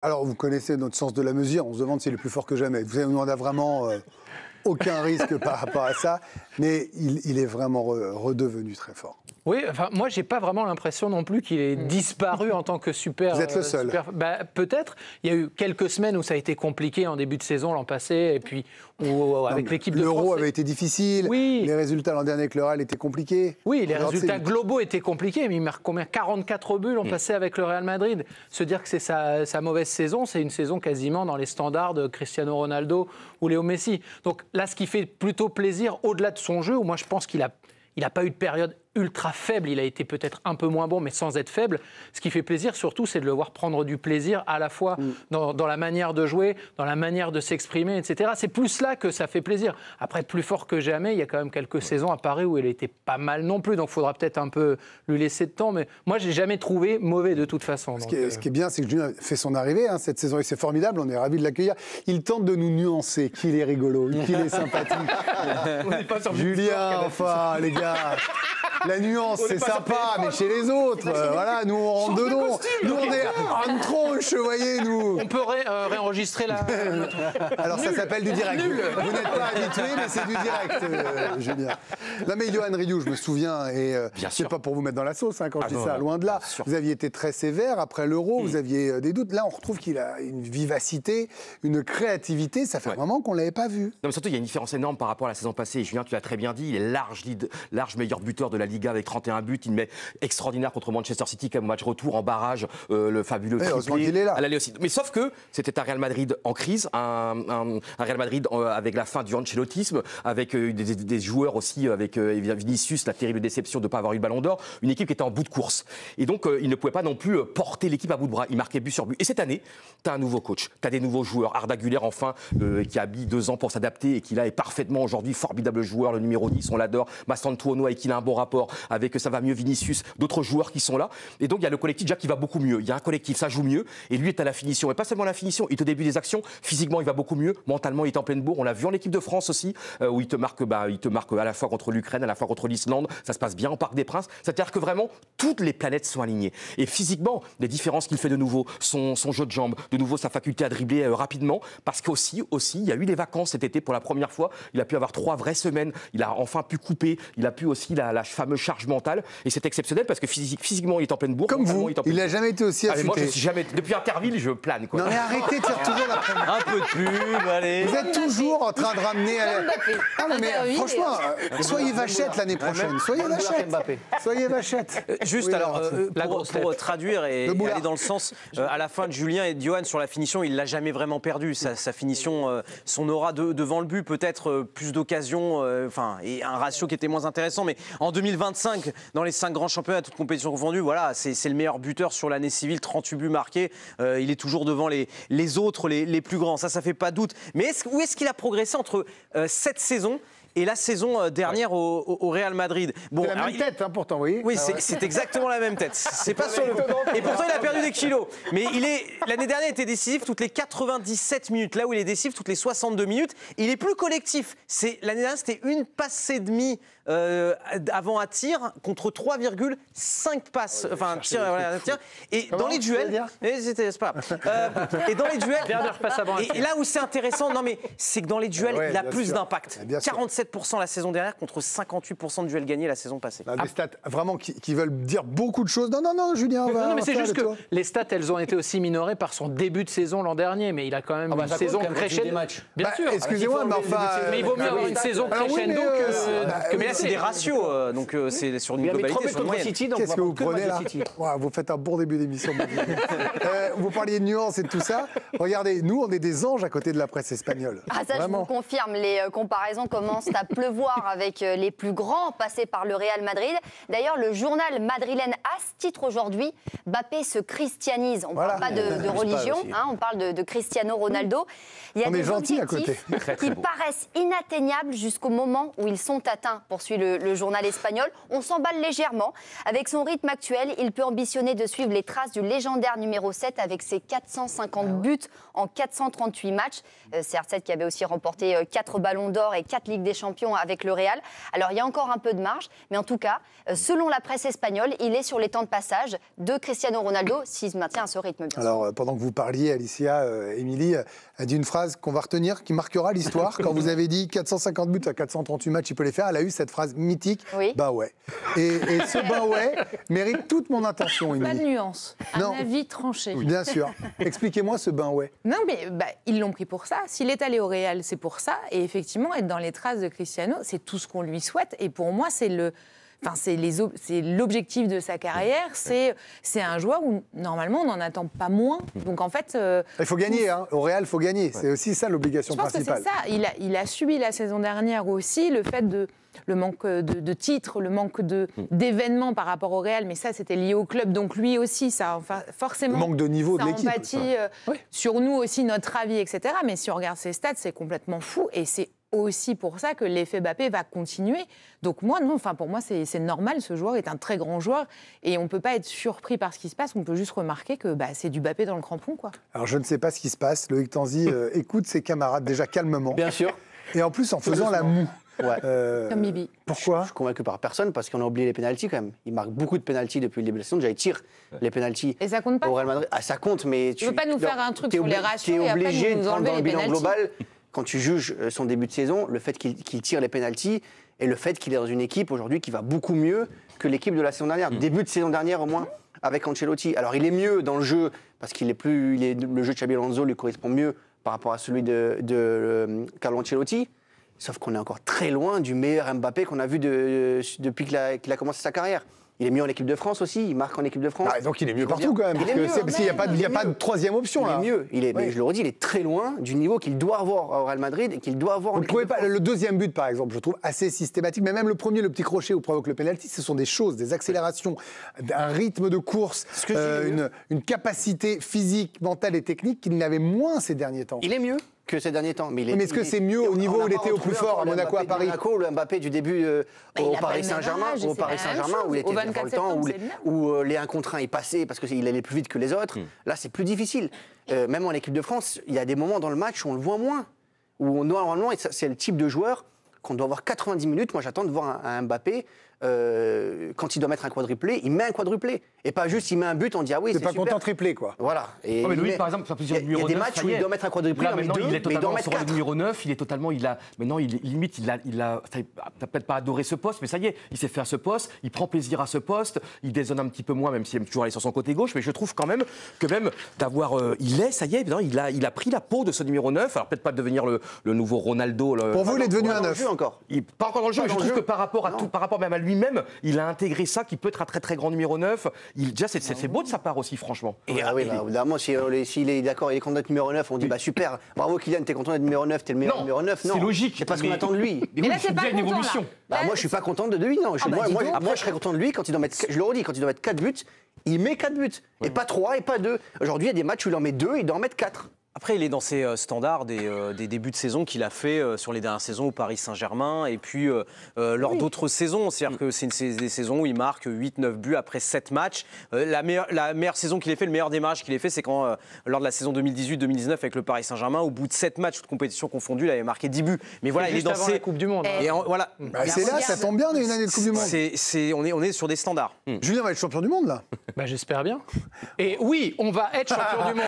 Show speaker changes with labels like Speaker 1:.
Speaker 1: Alors, vous connaissez notre sens de la mesure, on se demande s'il est plus fort que jamais. Vous savez, on a vraiment aucun risque par rapport à ça, mais il est vraiment redevenu très fort.
Speaker 2: Oui, enfin, moi, j'ai pas vraiment l'impression non plus qu'il ait disparu en tant que super.
Speaker 1: Vous êtes le seul.
Speaker 2: Peut-être. Il y a eu quelques semaines où ça a été compliqué en début de saison l'an passé, et puis avec l'équipe de France.
Speaker 1: L'Euro avait été difficile.
Speaker 2: Oui.
Speaker 1: Les résultats l'an dernier avec le Real étaient compliqués.
Speaker 2: Oui, les résultats globaux étaient compliqués, mais il marque combien 44 buts l'an passé avec le Real Madrid. Se dire que c'est sa mauvaise saison, c'est une saison quasiment dans les standards de Cristiano Ronaldo ou Léo Messi. Donc là, ce qui fait plutôt plaisir, au-delà de son jeu, où moi je pense qu'il n'a pas eu de période ultra faible, il a été peut-être un peu moins bon, mais sans être faible. Ce qui fait plaisir, surtout, c'est de le voir prendre du plaisir à la fois dans la manière de jouer, dans la manière de s'exprimer, etc. C'est plus là que ça fait plaisir. Après, plus fort que jamais, il y a quand même quelques saisons à Paris où il était pas mal non plus, donc il faudra peut-être un peu lui laisser de temps. Mais moi, je n'ai jamais trouvé mauvais de toute façon.
Speaker 1: Ce qui est bien, c'est que Julien fait son arrivée cette saison, et c'est formidable, on est ravis de l'accueillir. Il tente de nous nuancer, qu'il est rigolo, qu'il est sympathique.
Speaker 2: On n'est pas sur
Speaker 1: Julien, enfin, les gars. La nuance, c'est sympa, mais chez les autres, voilà, nous on rentre dedans. Nous on est en tranche, voyez, nous.
Speaker 2: On peut réenregistrer la.
Speaker 1: Alors ça s'appelle du direct. Vous n'êtes pas habitué, mais c'est du direct, Julien. Non mais Yoann Rioux, je me souviens, et c'est pas pour vous mettre dans la sauce quand je dis ça, loin de là. Vous aviez été très sévère après l'Euro, vous aviez des doutes. Là, on retrouve qu'il a une vivacité, une créativité. Ça fait vraiment qu'on l'avait pas vu.
Speaker 3: Non, mais surtout, il y a une différence énorme par rapport à la saison passée. Julien, tu l'as très bien dit, il est large meilleur buteur de la Liga avec 31 buts. Il met extraordinaire contre Manchester City comme match retour en barrage, le fabuleux triplé.
Speaker 1: Il est là.
Speaker 3: À l'aller aussi. Mais sauf que c'était un Real Madrid en crise, un Real Madrid avec la fin du ancelottisme, avec des joueurs aussi, avec Vinicius, la terrible déception de ne pas avoir eu le ballon d'or, une équipe qui était en bout de course. Et donc, il ne pouvait pas non plus porter l'équipe à bout de bras. Il marquait but sur but. Et cette année, tu as un nouveau coach, tu as des nouveaux joueurs. Arda Güler, enfin, qui a mis 2 ans pour s'adapter et qui là est parfaitement aujourd'hui formidable joueur, le numéro 10, on l'adore. Massantuono, avec qui il a un bon rapport, avec ça va mieux Vinicius, d'autres joueurs qui sont là. Et donc, il y a le collectif déjà qui va beaucoup mieux. Il y a un collectif, ça joue mieux. Et lui est à la finition. Et pas seulement la finition, il est au début des actions. Physiquement, il va beaucoup mieux. Mentalement, il est en pleine bourre. On l'a vu en équipe de France aussi, où il te marque à la fois contre l'Ukraine, à la fois contre l'Islande. Ça se passe bien au Parc des Princes. C'est-à-dire que vraiment, toutes les planètes sont alignées. Et physiquement, les différences qu'il fait de nouveau, son jeu de jambes, de nouveau sa faculté à dribbler rapidement. Parce qu'aussi, il y a eu des vacances cet été pour la première fois. Il a pu avoir 3 vraies semaines. Il a enfin pu couper. Il a pu aussi la fameuse charge mentale. Et c'est exceptionnel parce que physiquement, il est en pleine bourre.
Speaker 1: Comme vous, il n'a jamais été aussi affûté.
Speaker 3: Moi, je suis jamais. Depuis Interville, je plane. Quoi.
Speaker 1: Non, mais arrêtez de faire toujours la première.
Speaker 4: Un peu de pub, allez.
Speaker 1: Vous êtes toujours en train de ramener. Non, mais franchement, soyez Vachette l'année prochaine. Soyez Vachette. Soyez Vachette.
Speaker 4: Juste alors, pour traduire et aller dans le sens, à la fin de Julien et de Yoann sur la finition, il l'a jamais vraiment perdu. Sa finition, son aura devant le but, peut-être plus d'occasions, et un ratio qui était moins intéressant. Mais en 2025, dans les 5 grands championnats, toutes compétitions confondues, voilà, c'est le meilleur buteur sur l'année civile, 38 buts marqués. Il est toujours devant les autres, les plus grands. Ça fait pas doute. Mais où est-ce qu'il a progressé entre cette saison et la saison dernière au Real Madrid?
Speaker 1: Bon, c'est la même tête, pourtant, vous voyez.
Speaker 4: Oui, c'est exactement la même tête. C'est pas sur le. Et pourtant, il a perdu des kilos. Mais l'année dernière, il était décisif toutes les 97 minutes. Là où il est décisif toutes les 62 minutes. Il est plus collectif. L'année dernière, c'était une passe et demie avant à tir contre 3,5 passes. Enfin, tir. Et dans les duels. C'est pas. Et dans les duels. Et là où c'est intéressant, c'est que dans les duels, il a plus d'impact. 47% la saison dernière contre 58% de duels gagnés la saison passée.
Speaker 1: Des stats vraiment qui veulent dire beaucoup de choses. Non, Julien.
Speaker 2: Non, mais c'est juste que les stats, elles ont été aussi minorées par son début de saison l'an dernier, mais il a quand même une saison crescendo.
Speaker 1: Bien sûr. Excusez-moi, mais enfin.
Speaker 2: Mais il vaut mieux avoir une saison crescendo que.
Speaker 4: Mais là, c'est des ratios, donc c'est sur une globalité, sur une moyenne.
Speaker 1: Qu'est-ce que vous prenez là? Vous faites un bon début d'émission. Vous parliez de nuances et de tout ça. Regardez, nous, on est des anges à côté de la presse espagnole.
Speaker 5: Ah, ça, je vous confirme. Les comparaisons commencent à pleuvoir avec les plus grands passés par le Real Madrid. D'ailleurs, le journal madrilène AS titre aujourd'hui « Mbappé se christianise ». On ne parle pas de religion, on parle de Cristiano Ronaldo. Il y a des objectifs qui paraissent inatteignables jusqu'au moment où ils sont atteints, poursuit le journal espagnol. On s'emballe légèrement. Avec son rythme actuel, il peut ambitionner de suivre les traces du légendaire numéro 7 avec ses 450 buts en 438 matchs. CR7 qui avait aussi remporté 4 ballons d'or et 4 Ligues des Champions avec le Real. Alors, il y a encore un peu de marge, mais en tout cas, selon la presse espagnole, il est sur les temps de passage de Cristiano Ronaldo s'il se maintient à ce rythme.
Speaker 1: Alors, pendant que vous parliez, Alicia, Émilie a dit une phrase qu'on va retenir, qui marquera l'histoire. Quand vous avez dit 450 buts à 438 matchs, il peut les faire, elle a eu cette phrase mythique,
Speaker 5: oui.
Speaker 1: Bah ouais. Et ce bah ouais mérite toute mon attention, Émilie.
Speaker 6: Pas de nuance, un avis tranché.
Speaker 1: Oui. Bien sûr. Expliquez-moi ce ben ouais.
Speaker 6: Non, mais ils l'ont pris pour ça. S'il est allé au Real, c'est pour ça. Et effectivement, être dans les traces de Cristiano, c'est tout ce qu'on lui souhaite. Et pour moi, c'est l'objectif de sa carrière. C'est un joueur où, normalement, on n'en attend pas moins. Donc, en fait...
Speaker 1: il faut gagner, hein. Au Real, il faut gagner. C'est aussi ça l'obligation principale.
Speaker 6: Je pense que c'est ça. Il a subi la saison dernière aussi le fait le manque de titres, le manque d'événements par rapport au Real. Mais ça, c'était lié au club. Donc, lui aussi, ça, forcément...
Speaker 1: Le manque de niveau de l'équipe.
Speaker 6: Ça empathie sur nous aussi, notre avis, etc. Mais si on regarde ses stats, c'est complètement fou. Et c'est aussi pour ça que l'effet Mbappé va continuer. Donc moi, non, pour moi, c'est normal. Ce joueur est un très grand joueur et on ne peut pas être surpris par ce qui se passe. On peut juste remarquer que c'est du Mbappé dans le crampon, quoi.
Speaker 1: Alors je ne sais pas ce qui se passe. Loïc Tanzi écoute ses camarades déjà calmement.
Speaker 7: Bien sûr.
Speaker 1: Et en plus en faisant la moue.
Speaker 7: Ouais.
Speaker 6: Comme Bibi.
Speaker 1: Pourquoi ?
Speaker 7: Je suis convaincu par personne parce qu'on a oublié les pénaltys quand même. Il marque beaucoup de pénaltys depuis le début de la saison. Déjà, il tire les pénaltys.
Speaker 6: Et ça compte pas.
Speaker 7: Au Real Madrid. Ah, ça compte, mais
Speaker 6: tu ne veux pas nous faire un truc sur les ratios
Speaker 7: et après
Speaker 6: obligé
Speaker 7: nous enlever les pénaltys. Global. Quand tu juges son début de saison, le fait qu'il tire les pénaltys et le fait qu'il est dans une équipe aujourd'hui qui va beaucoup mieux que l'équipe de la saison dernière, début de saison dernière au moins, avec Ancelotti. Alors il est mieux dans le jeu parce le jeu de Xabi Alonso lui correspond mieux par rapport à celui de Carlo Ancelotti. Sauf qu'on est encore très loin du meilleur Mbappé qu'on a vu depuis qu'il a commencé sa carrière. Il est mieux en équipe de France aussi, il marque en équipe de France.
Speaker 1: Ah, donc il est mieux partout quand même. Parce qu'il n'y a pas de troisième option là.
Speaker 7: Il est mieux. Mais je le redis, il est très loin du niveau qu'il doit avoir au Real Madrid et qu'il doit avoir en équipe de France.
Speaker 1: Le deuxième but par exemple, je trouve assez systématique, mais même le premier, le petit crochet où provoque le pénalty, ce sont des choses, des accélérations, un rythme de course, une capacité physique, mentale et technique qu'il n'avait moins ces derniers temps.
Speaker 7: Il est mieux que ces derniers temps. Mais
Speaker 1: est-ce que c'est mieux au niveau où il était au plus fort, à Monaco, à Paris ?
Speaker 7: Le Mbappé du début au Paris Saint-Germain, où il était dans le temps, où les 1 contre 1 il passait parce qu'il allait plus vite que les autres. Là, c'est plus difficile. Même en équipe de France, il y a des moments dans le match où on le voit moins. Où normalement, c'est le type de joueur qu'on doit avoir 90 minutes. Moi, j'attends de voir un Mbappé. Quand il doit mettre un quadruplé, il met un quadruplé. Et pas juste, il met un but, on dit ah oui, c'est super.
Speaker 1: T'es pas content triplé, quoi.
Speaker 7: Voilà.
Speaker 3: Et mais Louis, par exemple, il
Speaker 7: y a des matchs où il doit mettre un quadruplé,
Speaker 3: là, maintenant, il est totalement sur le numéro 9, maintenant, il a peut-être pas adoré ce poste, mais ça y est, il sait faire ce poste, il prend plaisir à ce poste, il dézonne un petit peu moins, même s'il aime toujours aller sur son côté gauche, mais je trouve quand même que d'avoir, ça y est, il a pris la peau de ce numéro 9, alors peut-être pas de devenir le nouveau Ronaldo.
Speaker 1: Pour vous, il est devenu un 9
Speaker 7: encore.
Speaker 3: Pas encore dans le jeu, mais je trouve que par rapport même à lui-même, il a intégré ça, qui peut être un très très grand numéro 9. Déjà, c'est beau de sa part aussi, franchement.
Speaker 7: Évidemment, s'il est d'accord, il est content d'être numéro 9, on dit super, bravo Kylian, t'es content d'être numéro 9, t'es le meilleur numéro 9. Non,
Speaker 3: c'est logique.
Speaker 7: C'est pas ce qu'on attend de lui.
Speaker 6: Mais là, c'est pas une évolution.
Speaker 7: Moi, je suis pas content de lui, non. Moi, je serais content de lui quand il doit mettre, je le redis, quand il doit mettre 4 buts, il met 4 buts. Et pas 3 et pas 2. Aujourd'hui, il y a des matchs où il en met 2, il doit en mettre 4.
Speaker 4: Après, il est dans ses standards des débuts de saison qu'il a fait sur les dernières saisons au Paris Saint-Germain et puis lors d'autres saisons. C'est-à-dire que c'est des saisons où il marque 8-9 buts après 7 matchs. La meilleure saison qu'il ait fait, le meilleur démarrage qu'il ait fait, c'est quand, lors de la saison 2018-2019 avec le Paris Saint-Germain, au bout de 7 matchs de compétition confondue, il avait marqué 10 buts. Mais voilà, il est dans
Speaker 2: la Coupe du Monde.
Speaker 4: Voilà.
Speaker 1: C'est là, ça tombe bien, on a une année de Coupe du Monde.
Speaker 4: On est sur des standards.
Speaker 1: Julien va être champion du monde, là.
Speaker 2: J'espère bien. Et oui, on va être champion du monde.